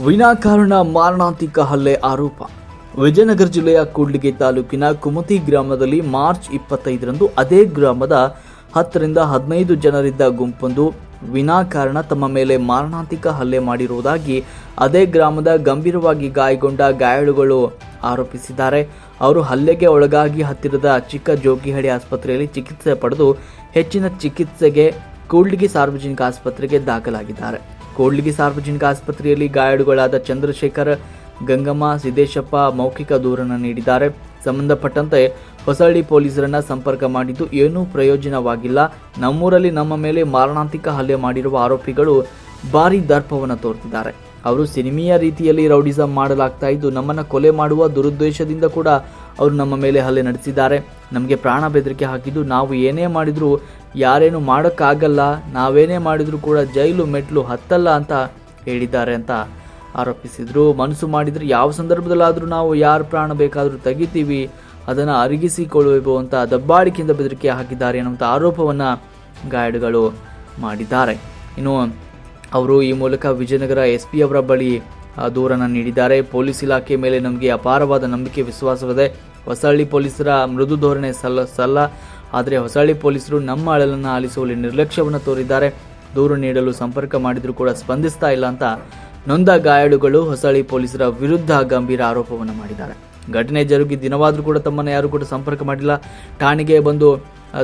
ವಿನಾಕಾರಣ ಮಾರಣಾಂತಿಕ ಹಲ್ಲೆ ಆರೋಪ. ವಿಜಯನಗರ ಜಿಲ್ಲೆಯ ಕೂಡ್ಲಿಗಿ ತಾಲೂಕಿನ ಕುಮತಿ ಗ್ರಾಮದಲ್ಲಿ ಮಾರ್ಚ್ 25ರಂದು ಅದೇ ಗ್ರಾಮದ 10 ರಿಂದ 15 ಜನರಿದ್ದ ಗುಂಪೊಂದು ವಿನಾಕಾರಣ ತಮ್ಮ ಮೇಲೆ ಮಾರಣಾಂತಿಕ ಹಲ್ಲೆ ಮಾಡಿರುವುದಾಗಿ ಅದೇ ಗ್ರಾಮದ ಗಂಭೀರವಾಗಿ ಗಾಯಗೊಂಡ ಗಾಯಾಳುಗಳು ಆರೋಪಿಸಿದ್ದಾರೆ. ಅವರು ಹಲ್ಲೆಗೆ ಒಳಗಾಗಿ ಹತ್ತಿರದ ಚಿಕ್ಕ ಜೋಗಿಹಳ್ಳಿ ಆಸ್ಪತ್ರೆಯಲ್ಲಿ ಚಿಕಿತ್ಸೆ ಪಡೆದು ಹೆಚ್ಚಿನ ಚಿಕಿತ್ಸೆಗೆ ಕೂಡ್ಲಿಗಿ ಸಾರ್ವಜನಿಕ ಆಸ್ಪತ್ರೆಗೆ ದಾಖಲಾಗಿದ್ದಾರೆ. ಕೂಡ್ಲಿಗಿ ಸಾರ್ವಜನಿಕ ಆಸ್ಪತ್ರೆಯಲ್ಲಿ ಗಾಯಾಳುಗಳಾದ ಚಂದ್ರಶೇಖರ್, ಗಂಗಮ್ಮ, ಸಿದ್ದೇಶಪ್ಪ ಮೌಖಿಕ ದೂರನ್ನು ನೀಡಿದ್ದಾರೆ. ಸಂಬಂಧಪಟ್ಟಂತೆ ಹೊಸಳ್ಳಿ ಪೊಲೀಸರನ್ನ ಸಂಪರ್ಕ ಮಾಡಿದ್ದು ಏನೂ ಪ್ರಯೋಜನವಾಗಿಲ್ಲ. ನಮ್ಮೂರಲ್ಲಿ ನಮ್ಮ ಮೇಲೆ ಮಾರಣಾಂತಿಕ ಹಲ್ಲೆ ಮಾಡಿರುವ ಆರೋಪಿಗಳು ಭಾರಿ ದರ್ಪವನ್ನು ತೋರ್ತಿದ್ದಾರೆ. ಅವರು ಸಿನಿಮೀಯ ರೀತಿಯಲ್ಲಿ ರೌಡಿಸಂ ಮಾಡಲಾಗ್ತಾ ಇದ್ದು ನಮ್ಮನ್ನು ಕೊಲೆ ಮಾಡುವ ದುರುದ್ದೇಶದಿಂದ ಕೂಡ ಅವರು ನಮ್ಮ ಮೇಲೆ ಹಲ್ಲೆ ನಡೆಸಿದ್ದಾರೆ. ನಮಗೆ ಪ್ರಾಣ ಬೆದರಿಕೆ ಹಾಕಿದ್ದು ನಾವು ಏನೇ ಮಾಡಿದರೂ ಯಾರೇನು ಮಾಡೋಕ್ಕಾಗಲ್ಲ, ನಾವೇನೇ ಮಾಡಿದರೂ ಕೂಡ ಜೈಲು ಮೆಟ್ಲು ಹತ್ತಲ್ಲ ಅಂತ ಹೇಳಿದ್ದಾರೆ ಅಂತ ಆರೋಪಿಸಿದರು. ಮನಸ್ಸು ಮಾಡಿದರೆ ಯಾವ ಸಂದರ್ಭದಲ್ಲಾದರೂ ನಾವು ಯಾರ ಪ್ರಾಣ ಬೇಕಾದರೂ ತೆಗಿತೀವಿ, ಅದನ್ನು ಅರಗಿಸಿಕೊಳ್ಳುವೆವು ಅಂತ ದಬ್ಬಾಳಿಕೆಯಿಂದ ಬೆದರಿಕೆ ಹಾಕಿದ್ದಾರೆ ಎನ್ನುವಂಥ ಆರೋಪವನ್ನು ಗಾಯಾಳುಗಳು ಮಾಡಿದ್ದಾರೆ. ಇನ್ನು ಅವರು ಈ ಮೂಲಕ ವಿಜಯನಗರ SP ಅವರ ಬಳಿ ದೂರನ್ನು ನೀಡಿದ್ದಾರೆ. ಪೊಲೀಸ್ ಇಲಾಖೆ ಮೇಲೆ ನಮಗೆ ಅಪಾರವಾದ ನಂಬಿಕೆ ವಿಶ್ವಾಸವಿದೆ. ಹೊಸಳ್ಳಿ ಪೊಲೀಸರ ಮೃದು ಧೋರಣೆ ಸಲ್ಲ, ಆದರೆ ಹೊಸಳ್ಳಿ ಪೊಲೀಸರು ನಮ್ಮ ಅಳಲನ್ನು ಆಲಿಸುವಲ್ಲಿ ನಿರ್ಲಕ್ಷ್ಯವನ್ನು ತೋರಿದ್ದಾರೆ. ದೂರು ನೀಡಲು ಸಂಪರ್ಕ ಮಾಡಿದರೂ ಕೂಡ ಸ್ಪಂದಿಸ್ತಾ ಇಲ್ಲ ಅಂತ ನೊಂದ ಗಾಯಾಳುಗಳು ಹೊಸಳ್ಳಿ ಪೊಲೀಸರ ವಿರುದ್ಧ ಗಂಭೀರ ಆರೋಪವನ್ನು ಮಾಡಿದ್ದಾರೆ. ಘಟನೆ ಜರುಗಿ ದಿನವಾದರೂ ಕೂಡ ತಮ್ಮನ್ನು ಯಾರು ಕೂಡ ಸಂಪರ್ಕ ಮಾಡಿಲ್ಲ. ಠಾಣೆಗೆ ಬಂದು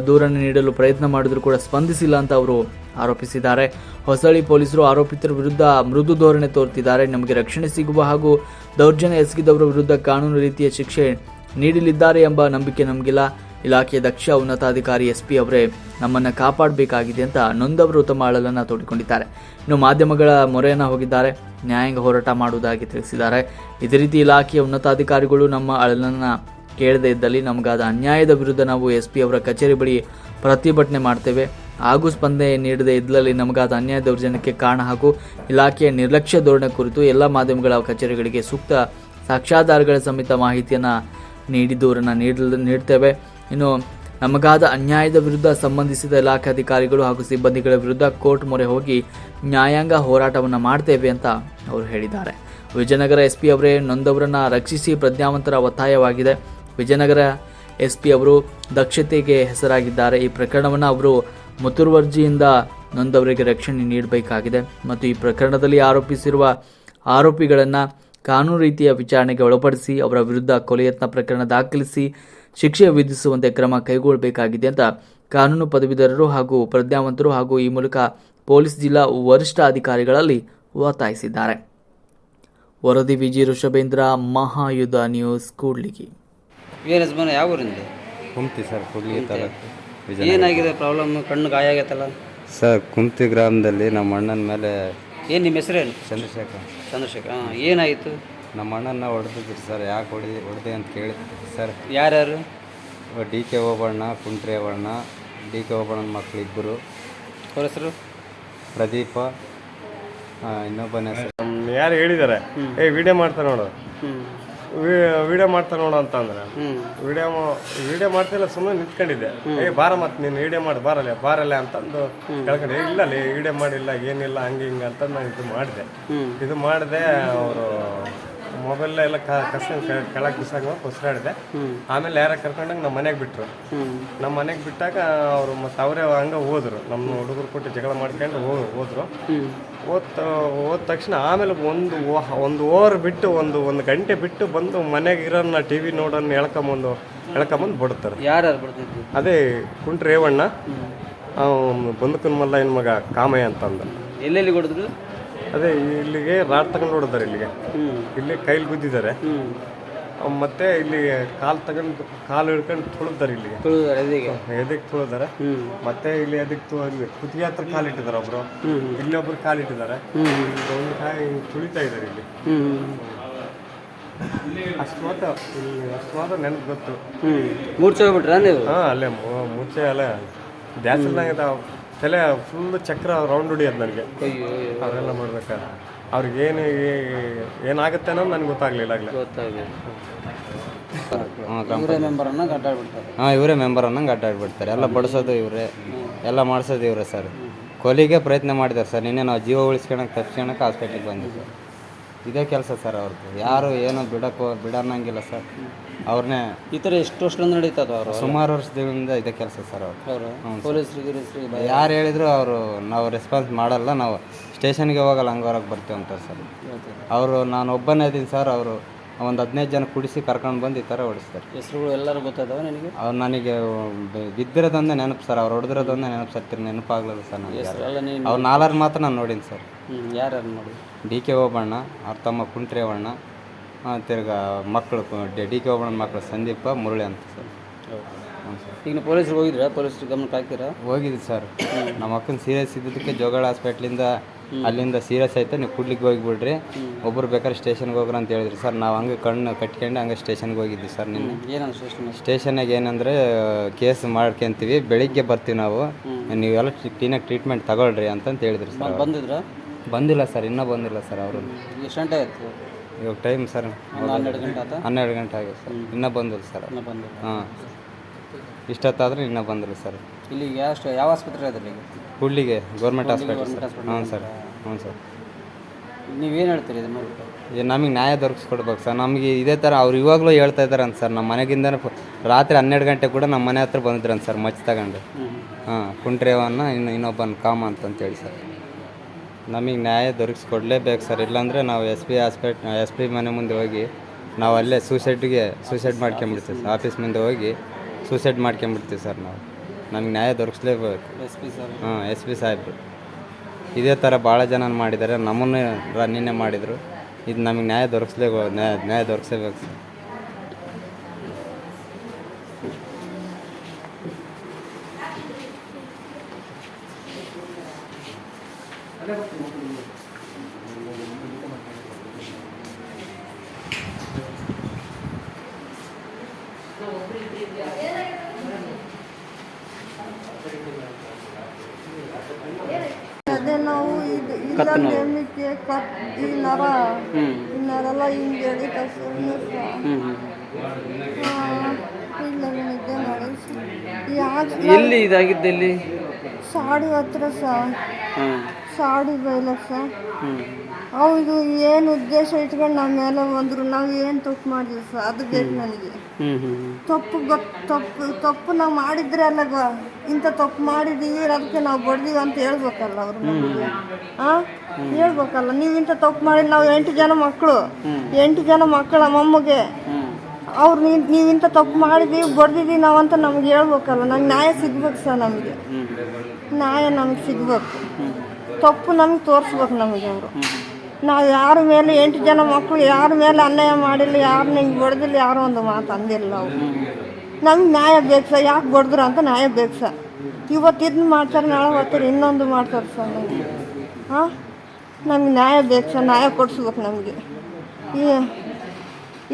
ದೂರನ್ನು ನೀಡಲು ಪ್ರಯತ್ನ ಮಾಡಿದರೂ ಕೂಡ ಸ್ಪಂದಿಸಿಲ್ಲ ಅಂತ ಅವರು ಆರೋಪಿಸಿದ್ದಾರೆ. ಹೊಸಳ್ಳಿ ಪೊಲೀಸರು ಆರೋಪಿತರ ವಿರುದ್ಧ ಮೃದು ಧೋರಣೆ ತೋರುತ್ತಿದ್ದಾರೆ. ನಮಗೆ ರಕ್ಷಣೆ ಸಿಗುವ ಹಾಗೂ ದೌರ್ಜನ್ಯ ಎಸಗಿದವರ ವಿರುದ್ಧ ಕಾನೂನು ರೀತಿಯ ಶಿಕ್ಷೆ ನೀಡಲಿದ್ದಾರೆ ಎಂಬ ನಂಬಿಕೆ ನಮಗಿಲ್ಲ. ಇಲಾಖೆಯ ದಕ್ಷ ಉನ್ನತಾಧಿಕಾರಿ SP ಅವರೇ ನಮ್ಮನ್ನು ಕಾಪಾಡಬೇಕಾಗಿದೆ ಅಂತ ನೊಂದವರು ತಮ್ಮ ಅಳಲನ್ನು ತೋಡಿಕೊಂಡಿದ್ದಾರೆ. ಇನ್ನು ಮಾಧ್ಯಮಗಳ ಮೊರೆಯನ್ನು ಹೋಗಿದ್ದಾರೆ. ನ್ಯಾಯಾಂಗ ಹೋರಾಟ ಮಾಡುವುದಾಗಿ ತಿಳಿಸಿದ್ದಾರೆ. ಇದೇ ರೀತಿ ಇಲಾಖೆಯ ಉನ್ನತಾಧಿಕಾರಿಗಳು ನಮ್ಮ ಅಳಲನ್ನು ಕೇಳದೇ ಇದ್ದಲ್ಲಿ ನಮಗಾದ ಅನ್ಯಾಯದ ವಿರುದ್ಧ ನಾವು SP ಅವರ ಕಚೇರಿ ಬಳಿ ಪ್ರತಿಭಟನೆ ಮಾಡ್ತೇವೆ. ಹಾಗೂ ಸ್ಪಂದನೆ ನೀಡದೇ ಇದ್ದಲ್ಲಿ ನಮಗಾದ ಅನ್ಯಾಯ ದೌರ್ಜನ್ಯಕ್ಕೆ ಕಾರಣ ಹಾಗೂ ಇಲಾಖೆಯ ನಿರ್ಲಕ್ಷ್ಯ ಧೋರಣೆ ಕುರಿತು ಎಲ್ಲ ಮಾಧ್ಯಮಗಳ ಕಚೇರಿಗಳಿಗೆ ಸೂಕ್ತ ಸಾಕ್ಷ್ಯಾಧಾರಗಳ ಸಮೇತ ಮಾಹಿತಿಯನ್ನು ನೀಡಿ ದೂರನ್ನು ನೀಡ್ತೇವೆ. ಇನ್ನು ನಮಗಾದ ಅನ್ಯಾಯದ ವಿರುದ್ಧ ಸಂಬಂಧಿಸಿದ ಇಲಾಖೆ ಅಧಿಕಾರಿಗಳು ಹಾಗೂ ಸಿಬ್ಬಂದಿಗಳ ವಿರುದ್ಧ ಕೋರ್ಟ್ ಮೊರೆ ಹೋಗಿ ನ್ಯಾಯಾಂಗ ಹೋರಾಟವನ್ನು ಮಾಡ್ತೇವೆ ಅಂತ ಅವರು ಹೇಳಿದ್ದಾರೆ. ವಿಜಯನಗರ SP ಅವರೇ ನೊಂದವರನ್ನು ರಕ್ಷಿಸಿ ಪ್ರಜ್ಞಾವಂತರ ಒತ್ತಾಯವಾಗಿದೆ. ವಿಜಯನಗರ SP ಅವರು ದಕ್ಷತೆಗೆ ಹೆಸರಾಗಿದ್ದಾರೆ. ಈ ಪ್ರಕರಣವನ್ನು ಅವರು ಮುತುವರ್ಜಿಯಿಂದ ನೊಂದವರಿಗೆ ರಕ್ಷಣೆ ನೀಡಬೇಕಾಗಿದೆ ಮತ್ತು ಈ ಪ್ರಕರಣದಲ್ಲಿ ಆರೋಪಿಸಿರುವ ಆರೋಪಿಗಳನ್ನು ಕಾನೂನು ರೀತಿಯ ವಿಚಾರಣೆಗೆ ಒಳಪಡಿಸಿ ಅವರ ವಿರುದ್ಧ ಕೊಲೆಯತ್ನ ಪ್ರಕರಣ ದಾಖಲಿಸಿ ಶಿಕ್ಷೆ ವಿಧಿಸುವಂತೆ ಕ್ರಮ ಕೈಗೊಳ್ಳಬೇಕಾಗಿದೆ ಅಂತ ಕಾನೂನು ಪದವೀಧರರು ಹಾಗೂ ಪ್ರಜ್ಞಾವಂತರು ಹಾಗೂ ಈ ಮೂಲಕ ಪೊಲೀಸ್ ಜಿಲ್ಲಾ ವರಿಷ್ಠ ಅಧಿಕಾರಿಗಳಲ್ಲಿ ಒತ್ತಾಯಿಸಿದ್ದಾರೆ. ವರದಿ ವಿಜಿ ಋಷಭೇಂದ್ರ, ಮಹಾಯುಧ ನ್ಯೂಸ್, ಕೂಡ್ಲಿಗಿ. ಯಾವ ಊರಿಂದ? ಕುಮ್ತಿ ಸರ್, ಕೂಡ್ಲಿಗಿ ತಾಲೂಕು. ಏನಾಗಿದೆ ಪ್ರಾಬ್ಲಮ್? ಕಣ್ಣು ಗಾಯ ಆಗೈತಲ್ಲ ಸರ್. ಕುಮ್ತಿ ಗ್ರಾಮದಲ್ಲಿ ನಮ್ಮ ಅಣ್ಣನ ಮೇಲೆ. ಏನು ನಿಮ್ಮ ಹೆಸರೇನು? ಚಂದ್ರಶೇಖರ್. ಏನಾಯಿತು? ನಮ್ಮ ಅಣ್ಣನ ಹೊಡೆದಿದ್ರು ಸರ್. ಯಾಕೆ ಹೊಡೆದೆ ಅಂತ ಕೇಳಿದ್ರು ಸರ್. ಯಾರ್ಯಾರು? DK ಓಬಣ್ಣ, ಕುಂಟ್ರಿ ಓಬಣ್ಣ, DK ಓಬಣ್ಣನ ಮಕ್ಕಳು ಇಬ್ಬರು. ಅವ್ರ ಹೆಸರು? ಪ್ರದೀಪ, ಇನ್ನೊಬ್ಬನ ಹೆಸರು. ಯಾರು ಹೇಳಿದ್ದಾರೆ ವಿಡಿಯೋ ಮಾಡ್ತಾ ನೋಡು, ವಿಡಿಯೋ ಮಾಡ್ತಾ ನೋಡು ಅಂತಂದ್ರೆ ವಿಡಿಯೋ ಮಾಡ್ತಿಲ್ಲ, ಸುಮ್ಮನೆ ನಿಂತ್ಕೊಂಡಿದ್ದೆ. ಬಾರ ಮತ್ತೆ ನೀನು ವಿಡಿಯೋ ಮಾಡಿ ಬಾರಲ್ಲ ಅಂತಂದು ಕೇಳ್ಕೊಂಡೆ. ಇಲ್ಲ ಅಲ್ಲಿ ವಿಡಿಯೋ ಮಾಡಿಲ್ಲ, ಏನಿಲ್ಲ, ಹಂಗೆ ಹಿಂಗೆ ಅಂತ ನಾನು ಇದು ಮಾಡಿದೆ. ಅವರು ಮೊಬೈಲ್ ಎಲ್ಲ ಕೆಳಗೆ ಬಿಸಾಗ ಉಸಿರಾಡಿದೆ. ಆಮೇಲೆ ಯಾರ ಕರ್ಕೊಂಡಾಗ ನಮ್ಮ ಮನೆಗೆ ಬಿಟ್ಟರು. ನಮ್ಮ ಮನೆಗೆ ಬಿಟ್ಟಾಗ ಅವರು ಮತ್ತು ಅವರೇ ಹಂಗೆ ಹೋದ್ರು. ನಮ್ಮ ಹುಡುಗರು ಕೊಟ್ಟು ಜಗಳ ಮಾಡ್ಕೊಂಡು ಹೋದ್ರು. ಹೋದ ತಕ್ಷಣ ಆಮೇಲೆ ಒಂದು ಓವರ್ ಬಿಟ್ಟು ಒಂದು ಗಂಟೆ ಬಿಟ್ಟು ಬಂದು ಮನೆಗೆ ಇರೋನ್ನ TV ನೋಡೋನ್ನ ಎಳ್ಕೊಂಬಂದು ಬಿಡ್ತಾರೆ. ಯಾರು ಬಿಡ್ತಿದ್ರು? ಅದೇ ಕುಂಟ್ರಿ ರೇವಣ್ಣ, ಬಂದಕನ್ ಮಲ್ಲ ಏನು ಮಗ ಕಾಮಯ್ಯ ಅಂತಂದ. ಎಲ್ಲೆಲ್ಲಿ ಹೊಡೆದ್ರು? ಅದೇ ಇಲ್ಲಿಗೆ ರಾಡ್ ತಗೊಂಡು ಹೊಡಿದ್ದಾರೆ. ಇಲ್ಲಿ ಕೈಲಿ ಗುದ್ದಿದ್ದಾರೆ. ಮತ್ತೆ ಇಲ್ಲಿ ಕಾಲು ಹಿಡ್ಕೊಂಡು ತುಳಿದಾರೆ. ಇಲ್ಲಿಗೆ ಎದಕ್ಕೆ ತುಳಿದಾರೆ. ಮತ್ತೆ ಇಲ್ಲಿ ಎದಕ್ಕೆ ಕುತ್ತಿಗೆ ಹತ್ರ ಕಾಲಿಟ್ಟಿದ್ದಾರೆ ಒಬ್ರು, ಇಲ್ಲೊಬ್ರು ಕಾಲಿಟ್ಟಿದ್ದಾರೆ. ಒಂದು ಕಾಯಿ ತುಳಿತಾ ಇದ್ದಾರೆ ಇಲ್ಲಿ. ಅಷ್ಟು ಮಾತ್ರ ನೆನಪು ಗೊತ್ತು. ಮೂರ್ಛೆ ಹೋಗ್ಬಿಟ್ರ ನೀವು? ಅಲ್ಲೇ ಮುಚ್ಚೆ ಅಲ್ಲೇ ದ್ಯಾಸಲ್ನಾಗ ತಲೆ ಫುಲ್ ಚಕ್ರ ರೌಂಡ್ ಹೊಡಿಯೋದು ನನಗೆ. ಅವರೆಲ್ಲ ಮಾಡ್ಬೇಕಾದ್ರೆ ಅವ್ರಿಗೆ ಏನಾಗುತ್ತೆ ಅನ್ನೋದು ನನಗೆ ಗೊತ್ತಾಗ್ಲಿಲ್ಲ. ಇವರೇ ಮೆಂಬರ್ ಅನ್ನಂಗೆ ಅಡ್ಡಾಡ್ಬಿಡ್ತಾರೆ. ಎಲ್ಲ ಬಡಿಸೋದು ಇವರೇ, ಎಲ್ಲ ಮಾಡಿಸೋದು ಇವರೇ ಸರ್. ಕೊಲೆಗೆ ಪ್ರಯತ್ನ ಮಾಡಿದ್ದಾರೆ ಸರ್. ನಿನ್ನೆ ನಾವು ಜೀವ ಉಳಿಸ್ಕೊಳಕ್ಕೆ ತಪ್ಪಿಸ್ಕೊಳಕ್ಕೆ ಹಾಸ್ಪಿಟ್ಲಿಗೆ ಬಂದಿದ್ದೆ ಸರ್. ಇದೇ ಕೆಲಸ ಸರ್ ಅವ್ರದ್ದು. ಯಾರು ಏನೋ ಬಿಡನ್ನಂಗಿಲ್ಲ ಸರ್. ಅವ್ರನ್ನೇ ಈ ಥರ ಎಷ್ಟು ವರ್ಷದಿಂದ ನಡೀತದ ಅವರು? ಸುಮಾರು ವರ್ಷದಿಂದ ಇದೇ ಕೆಲಸ ಸರ್ ಅವರು. ಅವರು ಪೊಲೀಸ್ರಿಗೆ ಯಾರು ಹೇಳಿದ್ರು ಅವರು ನಾವು ರೆಸ್ಪಾನ್ಸ್ ಮಾಡಲ್ಲ, ನಾವು ಸ್ಟೇಷನ್ಗೆ ಹೋಗಲ್ಲ, ಹಂಗೆ ಹೊರಗೆ ಬರ್ತೀವಿ ಅಂತಾರೆ ಸರ್ ಅವರು. ನಾನು ಒಬ್ಬನೇ ಇದ್ದೀನಿ ಸರ್. ಅವರು ಒಂದು 15 ಜನ ಕುಡಿಸಿ ಕರ್ಕೊಂಡು ಬಂದು ಈ ಥರ ಹೊಡಿಸ್ತಾರೆ. ಹೆಸರುಗಳು ಎಲ್ಲರೂ ಗೊತ್ತಾದವ ನನಗೆ? ಅವ್ರು ನನಗೆ ಬಿದ್ದಿರೋದೊಂದೇ ನೆನಪು ಸರ್. ಅವ್ರು ಹೊಡೆದಿರೋದೊಂದೇ ನೆನಪು ಸರ್. ನೆನಪಾಗಲಿಲ್ಲ ಸರ್ ನನಗೆ. ಎಲ್ಲ ನೀನು ಅವ್ರು 4 ಮಾತ್ರ ನಾನು ನೋಡೀನಿ ಸರ್. ಯಾರ್ಯಾರು ನೋಡಿ? DK ಓಬಣ್ಣ, ಅವ್ರ ತಮ್ಮ ಕುಂಟ್ರೇವಣ್ಣ, ತಿರ್ಗಾ ಮಕ್ಕಳು DK ಓಬಣ್ಣನ ಮಕ್ಕಳು ಸಂದೀಪ, ಮುರಳಿ ಅಂತ ಸರ್. ಹ್ಞೂ ಸರ್. ಈಗ ನೀವು ಪೊಲೀಸ್ರಿಗೆ ಹೋಗಿದ್ರಾ? ಪೊಲೀಸ್ರಿಗೆ ಗಮನಕ್ಕೆ ಹಾಕಿರಾ? ಹೋಗಿದ್ವಿ ಸರ್. ನಮ್ಮ ಅಕ್ಕನ ಸೀರಿಯಸ್ ಇದ್ದದಕ್ಕೆ ಜೋಗಳ ಹಾಸ್ಪಿಟ್ಲಿಂದ ಅಲ್ಲಿಂದ ಸೀರಿಯಸ್ ಆಯಿತು, ನೀವು ಕೂಡ್ಲಿಕ್ಕೆ ಹೋಗಿಬಿಡ್ರಿ, ಒಬ್ಬರು ಬೇಕಾದ್ರೆ ಸ್ಟೇಷನ್ಗೆ ಹೋಗ್ರಿ ಅಂತ ಹೇಳಿದ್ರಿ ಸರ್. ನಾವು ಹಂಗೆ ಕಣ್ಣು ಕಟ್ಕೊಂಡು ಹಂಗೆ ಸ್ಟೇಷನ್ಗೆ ಹೋಗಿದ್ವಿ ಸರ್ ನಿನ್ನೆ. ಏನಂತ ಸ್ಟೇಷನ್ನಾಗ ಏನಂದರೆ ಕೇಸ್ ಮಾಡ್ಕೊಂತೀವಿ, ಬೆಳಿಗ್ಗೆ ಬರ್ತೀವಿ ನಾವು, ನೀವೆಲ್ಲ ಕ್ಲೀನಾಗಿ ಟ್ರೀಟ್ಮೆಂಟ್ ತಗೊಳ್ರಿ ಅಂತಂತ ಹೇಳಿದ್ರಿ ಸರ್. ಬಂದಿದ್ರಾ? ಬಂದಿಲ್ಲ ಸರ್, ಇನ್ನೂ ಬಂದಿಲ್ಲ ಸರ್ ಅವರು. ಎಷ್ಟು ಗಂಟೆ ಆಯಿತು ಇವಾಗ ಟೈಮ್ ಸರ್? 12 ಗಂಟೆ ಆಯ್ತಾ? 12 ಗಂಟೆ ಆಗಿದೆ ಸರ್. ಇನ್ನೂ ಬಂದಿಲ್ಲ ಸರ್. ಬಂದಿಲ್ಲ. ಹಾಂ, ಇಷ್ಟೊತ್ತಾದರೂ ಇನ್ನೂ ಬಂದಿಲ್ಲ ಸರ್. ಇಲ್ಲಿ ಯಾವ ಆಸ್ಪತ್ರೆ ಅದ್ರಲ್ಲಿ? Kudligi government hospital sir. ಹ್ಞೂ ಸರ್. ಹ್ಞೂ ಸರ್. ನೀವೇನು ಹೇಳ್ತೀರಿ ಇದನ್ನು ನೋಡಿ? ನಮಗೆ ನ್ಯಾಯ ದೊರಕಿಸ್ಕೊಡ್ಬೇಕು ಸರ್. ನಮಗೆ ಇದೇ ಥರ ಅವ್ರು ಇವಾಗಲೂ ಹೇಳ್ತಾ ಇದ್ದಾರೆ ಅಂತ ಸರ್. ನಮ್ಮ ಮನೆಗಿಂದ ರಾತ್ರಿ 12 ಗಂಟೆ ಕೂಡ ನಮ್ಮ ಮನೆ ಹತ್ರ ಬಂದಿದ್ರಂತ ಸರ್, ಮಚ್ಚ ತಗೊಂಡು. ಹಾಂ, ಕುಂಟ್ರೇವನ್ನ ಇನ್ನೊಬ್ಬನ ಕಾಮ ಅಂತಂತೇಳಿ ಸರ್. ನಮಗೆ ನ್ಯಾಯ ದೊರಕಿಸ್ಕೊಡ್ಲೇಬೇಕು ಸರ್. ಇಲ್ಲಾಂದರೆ ನಾವು SP ಮನೆ ಮುಂದೆ ಹೋಗಿ ನಾವು ಅಲ್ಲೇ ಸೂಸೈಡ್ ಮಾಡ್ಕೊಂಬಿಡ್ತೀವಿ ಸರ್. ಆಫೀಸ್ ಮುಂದೆ ಹೋಗಿ ಸೂಸೈಡ್ ಮಾಡ್ಕೊಂಬಿಡ್ತೀವಿ ಸರ್ ನಾವು. ನಮಗೆ ನ್ಯಾಯ ದೊರಕಿಸ್ಲೇಬೇಕು. ಹಾಂ, SP ಸಾಹೇಬ್ರು ಇದೇ ಥರ ಭಾಳ ಜನ ಮಾಡಿದ್ದಾರೆ, ನಮ್ಮನ್ನು ನಿನ್ನೆ ಮಾಡಿದರು. ಇದು ನಮಗೆ ನ್ಯಾಯ ದೊರಕಿಸ್ಲೇಬೇಕು ಸರ್. ಅದೇ ನಾವು ಈ ನರ ನರೆಲ್ಲ ಹಿಂಗೆ ಎಳಿತ ಸುಮ್ಮನೆ ಇಲ್ಲ ನಿದ್ದೆ ಮಾಡಿ ಯಾಕೆ ಎಲ್ಲಿ ಇದಾಗಿದ್ದು? ಎಲ್ಲಿ? ಸಾಡಿ ಹತ್ರ ಸಾಡಿ ಬೈಲಕ್ ಹೌದು. ಏನು ಉದ್ದೇಶ ಇಟ್ಕೊಂಡು ನಮ್ಮ ಮೇಲೆ ಬಂದರು, ನಾವು ಏನು ತಪ್ಪು ಮಾಡಿದ್ವಿ ಸರ್, ಅದು ಬೇಕು ನನಗೆ. ತಪ್ಪು ನಾವು ಮಾಡಿದ್ರೆ ಅಲ್ಲ, ಇಂಥ ತಪ್ಪು ಮಾಡಿದ್ದೀವಿ ಅದಕ್ಕೆ ನಾವು ಬಡ್ದೀವಿ ಅಂತ ಹೇಳ್ಬೇಕಲ್ಲ ಅವರು ನಮಗೆ. ಹೇಳ್ಬೇಕಲ್ಲ, ನೀವು ಇಂಥ ತಪ್ಪು ಮಾಡಿದ್ದು, ನಾವು 8 ಜನ ಮಕ್ಕಳು ನಮ್ಮಮ್ಮಗೆ ಅವ್ರು ನೀವು ಇಂಥ ತಪ್ಪು ಮಾಡಿದ್ದೀವಿ ಬಡ್ದಿದ್ದೀವಿ ನಾವು ಅಂತ ನಮ್ಗೆ ಹೇಳ್ಬೇಕಲ್ಲ. ನಂಗೆ ನ್ಯಾಯ ಸಿಗ್ಬೇಕು ಸರ್. ನಮಗೆ ಸಿಗ್ಬೇಕು. ತಪ್ಪು ನಮಗೆ ತೋರಿಸ್ಬೇಕು ನಮಗೆ ಅವರು. ನಾವು ಯಾರ ಮೇಲೆ 8 ಜನ ಮಕ್ಕಳು ಯಾರ ಮೇಲೆ ಅನ್ಯಾಯ ಮಾಡಿಲ್ಲ, ಯಾರು ನಿಂಗೆ ಬಡ್ದಿಲ್ಲ, ಯಾರೋ ಒಂದು ಮಾತು ಅಂದಿಲ್ಲ ಅವರು. ನಮ್ಗೆ ನ್ಯಾಯ ಬೇಕು ಸರ್. ಯಾಕೆ ಬಡ್ದ್ರು ಅಂತ ನ್ಯಾಯ ಬೇಕು ಸರ್. ಇವತ್ತು ಇದನ್ನು ಮಾಡ್ತಾರೆ, ನಾಳೆ ಹೋಗ್ತಾರೆ ಇನ್ನೊಂದು ಮಾಡ್ತಾರೆ ಸರ್. ನಮ್ಗೆ ನ್ಯಾಯ ಬೇಕು ಸರ್. ನ್ಯಾಯ ಕೊಡಿಸ್ಬೇಕು ನಮಗೆ.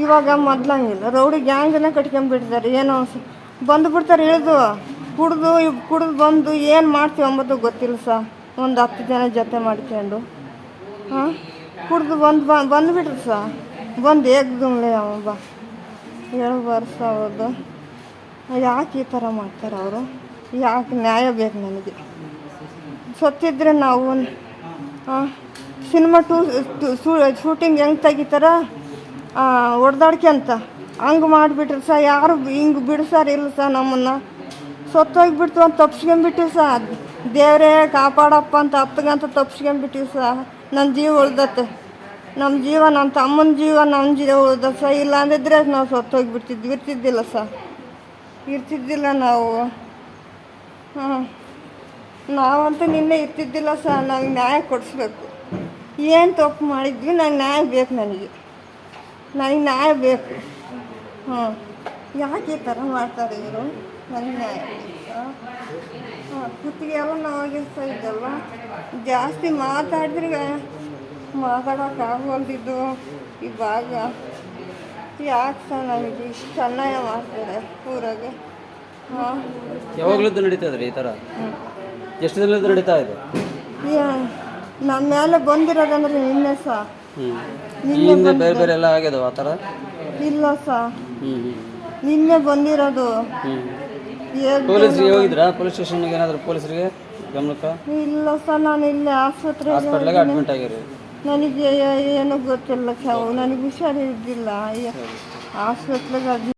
ಇವಾಗ ಮೊದ್ಲಂಗಿಲ್ಲ, ರೌಡಿ ಗ್ಯಾಂಗನ್ನ ಕಟ್ಕೊಂಡ್ಬಿಟ್ಟಿದ್ದಾರೆ. ಏನೋ ಬಂದುಬಿಡ್ತಾರೆ, ಇಳಿದು ಕುಡಿದು ಬಂದು ಏನು ಮಾಡ್ತೀವಿ ಅಂಬೋದು ಗೊತ್ತಿಲ್ಲ ಸರ್. ಒಂದು 10 ಜನ ಜೊತೆ ಮಾಡ್ಕೊಂಡು ಕುಡ್ದು ಬಂದುಬಿಟ್ರು ಸರ್. ಬಂದು ಏಕ್ದುಮ್ಲೆ ಅವಬ್ಬ 7 ವರ್ಷ ಅವ್ರದ್ದು. ಯಾಕೆ ಈ ಥರ ಮಾಡ್ತಾರೆ ಅವರು? ಯಾಕೆ? ನ್ಯಾಯ ಬೇಕು ನನಗೆ. ಸತ್ತಿದ್ರೆ ನಾವು ಸಿನಿಮಾ ಶೂಟಿಂಗ್ ಹೆಂಗೆ ತೆಗಿತಾರ ಹೊಡೆದಾಡ್ಕೊಂತ ಹಂಗೆ ಮಾಡಿಬಿಟ್ರು ಸರ್. ಯಾರು ಹಿಂಗೆ ಬಿಡ್ಸಾರಿಲ್ಲ ಸರ್. ನಮ್ಮನ್ನು ಸತ್ತೋಗಿಬಿಡ್ತು ಅಂತ ತಪ್ಸ್ಕೊಂಬಿಟ್ಟಿವಿ ಸರ್. ದೇವರೇ ಕಾಪಾಡಪ್ಪ ಅಂತ ಹತ್ತಗಂತ ತಪ್ಸ್ಕೊಂಬಿಟ್ಟಿವಿ ಸರ್. ನನ್ನ ಜೀವ ಉಳ್ದತ್ತೆ. ನಮ್ಮ ಜೀವ, ನನ್ನ ತಮ್ಮನ ಜೀವ, ನಮ್ಮ ಜೀವ ಉಳ್ದ ಸರ್. ಇಲ್ಲ ಅಂದಿದ್ರೆ ನಾವು ಸತ್ತೋಗಿಬಿಡ್ತಿದ್ವಿ. ಇರ್ತಿದ್ದಿಲ್ಲ ಸರ್, ಇರ್ತಿದ್ದಿಲ್ಲ ನಾವು. ನಾವಂತೂ ನಿನ್ನೆ ಇರ್ತಿದ್ದಿಲ್ಲ ಸರ್. ನಮಗೆ ನ್ಯಾಯ ಕೊಡಿಸ್ಬೇಕು. ಏನು ತಪ್ಪು ಮಾಡಿದ್ವಿ, ನಂಗೆ ನ್ಯಾಯ ಬೇಕು. ನನಗೆ ನ್ಯಾಯ ಬೇಕು. ಯಾಕೆ ಈ ಥರ ಮಾಡ್ತಾರೆ ಇವರು? ನನಗೆ ನ್ಯಾಯ ಬೇಕು. ಕುತ್ತಿಗೆ ಎಲ್ಲ ನೋವಾಗಿರ್ತಾ ಇದ್ದಲ್ವ, ಜಾಸ್ತಿ ಮಾತಾಡಿದ್ರೆ ಮಾತಾಡೋಕ್ಕಾಗೋಲ್ದಿದ್ದು ಈ ಭಾಗ. ಯಾಕೆ ಸರ್ ನಮಗೆ ಇಷ್ಟು ಅನ್ಯಾಯ ಮಾಡ್ತಾರೆ ಊರಾಗೆ? ಯಾವಾಗಲೂ ನಡೀತದ್ರಿ ಈ ಥರ? ಎಷ್ಟು ದಿನದ ನಡೀತಾ ಇದೆ? ನಮ್ಮ ಮೇಲೆ ಬಂದಿರೋದಂದ್ರೆ ನಿನ್ನೆ ಸರ್. ನಿನ್ನೆ ಬೇರೆ ಎಲ್ಲ ಆಗ್ಯದವ ಆ ಥರ? ಇಲ್ಲ ಸರ್, ನಿನ್ನೆ ಬಂದಿರೋದು. ಪೊಲೀಸ್ರಿಗೆ ಹೋಗಿದ್ರಾ? ಪೊಲೀಸ್ ಸ್ಟೇಷನ್ಗೆ ಏನಾದರೂ ಪೊಲೀಸರಿಗೆ ಗಮನಕ್ಕೆ? ಇಲ್ಲ ಸರ್, ನಾನು ಇಲ್ಲೇ ಹಾಸ್ಪಿಟ್ಲಾಗ ಅಡ್ಮಿಟ್ ಆಗಿರಿ. ನನಗೆ ಏನೂ ಗೊತ್ತಿಲ್ಲ ಸಾವು, ನನಗೆ ಹುಷಾರಿದ್ದಿಲ್ಲ. ಆಸ್ಪತ್ರೆಗೆ